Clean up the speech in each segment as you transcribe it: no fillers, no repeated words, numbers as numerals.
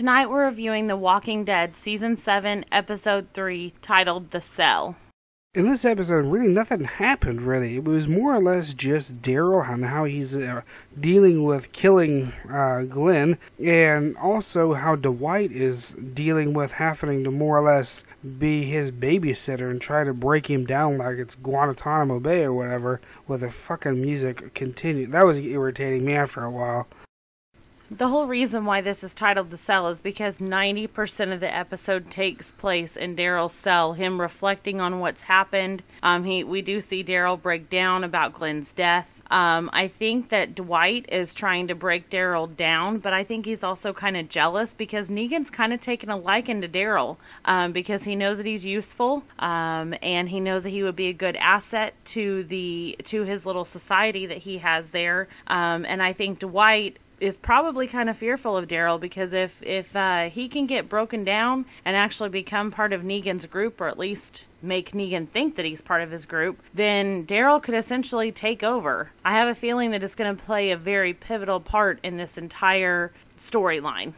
Tonight we're reviewing The Walking Dead Season 7, Episode 3, titled The Cell. In this episode, really nothing happened, really. It was more or less just Daryl and how he's dealing with killing Glenn, and also how Dwight is dealing with having to more or less be his babysitter and try to break him down like it's Guantanamo Bay or whatever, with the fucking music continuing. That was irritating me after a while. The whole reason why this is titled The Cell is because 90% of the episode takes place in Daryl's cell, him reflecting on what's happened. We do see Daryl break down about Glenn's death. I think that Dwight is trying to break Daryl down, but I think he's also kind of jealous because Negan's kind of taken a liking to Daryl because he knows that he's useful and he knows that he would be a good asset to his little society that he has there. And I think Dwight is probably kind of fearful of Daryl because if he can get broken down and actually become part of Negan's group, or at least make Negan think that he's part of his group, then Daryl could essentially take over. I have a feeling that it's going to play a very pivotal part in this entire storyline.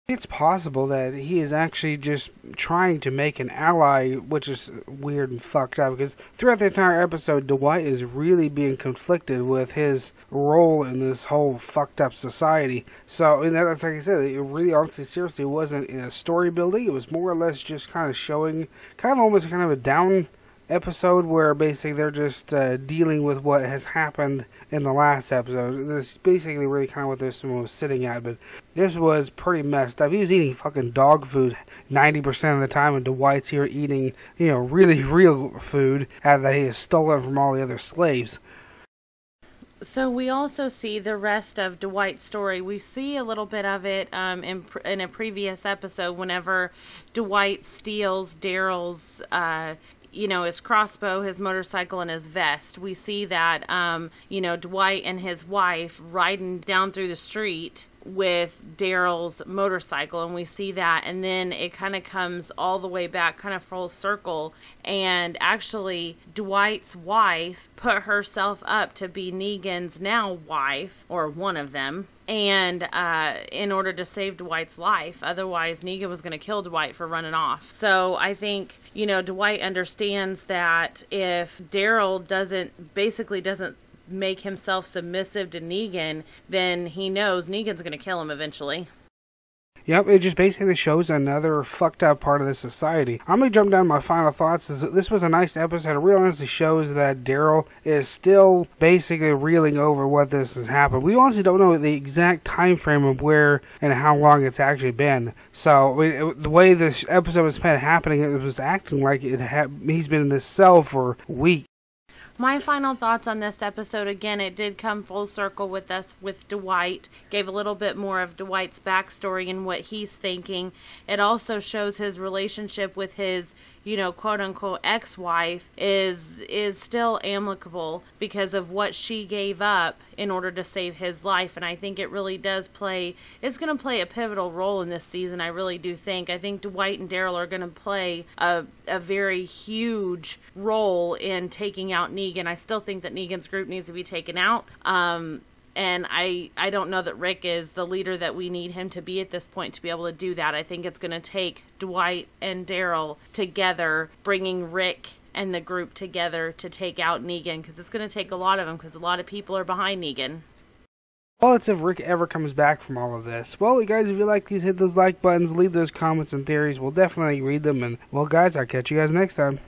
It's possible that he is actually just trying to make an ally, which is weird and fucked up, because throughout the entire episode, Dwight is really being conflicted with his role in this whole fucked up society. So, and that's like I said, it really honestly, seriously wasn't in a story building. It was more or less just kind of showing, almost a down episode where basically they're just dealing with what has happened in the last episode. This is basically really kind of what this one was sitting at, but this was pretty messed up. He was eating fucking dog food 90% of the time, and Dwight's here eating, really real food that he has stolen from all the other slaves. So we also see the rest of Dwight's story. We see a little bit of it in a previous episode whenever Dwight steals Daryl's his crossbow, his motorcycle, and his vest. We see that, Dwight and his wife riding down through the street with Daryl's motorcycle, and we see that, and then it kind of comes all the way back, kind of full circle, and actually Dwight's wife put herself up to be Negan's now wife, or one of them, and in order to save Dwight's life. Otherwise Negan was going to kill Dwight for running off. So I think Dwight understands that if Daryl doesn't make himself submissive to Negan, then he knows Negan's going to kill him eventually. Yep, it just basically shows another fucked up part of the society. I'm going to jump down to my final thoughts. This was a nice episode. It really honestly shows that Daryl is still basically reeling over what this has happened. We honestly don't know the exact time frame of where and how long it's actually been. So the way this episode was happening, it was acting like he's been in this cell for weeks. My final thoughts on this episode, again, it did come full circle with us with Dwight. Gave a little bit more of Dwight's backstory and what he's thinking. It also shows his relationship with his, quote-unquote ex-wife is still amicable because of what she gave up in order to save his life. And I think it really does it's going to play a pivotal role in this season, I really do think. I think Dwight and Daryl are going to play a very huge role in taking out Negan. I still think that Negan's group needs to be taken out. And I don't know that Rick is the leader that we need him to be at this point to be able to do that. I think it's going to take Dwight and Daryl together, bringing Rick and the group together to take out Negan, because it's going to take a lot of them, because a lot of people are behind Negan. Well, let's see if Rick ever comes back from all of this. Well, you guys, if you like these, hit those like buttons, leave those comments and theories. We'll definitely read them. And, well, guys, I'll catch you guys next time.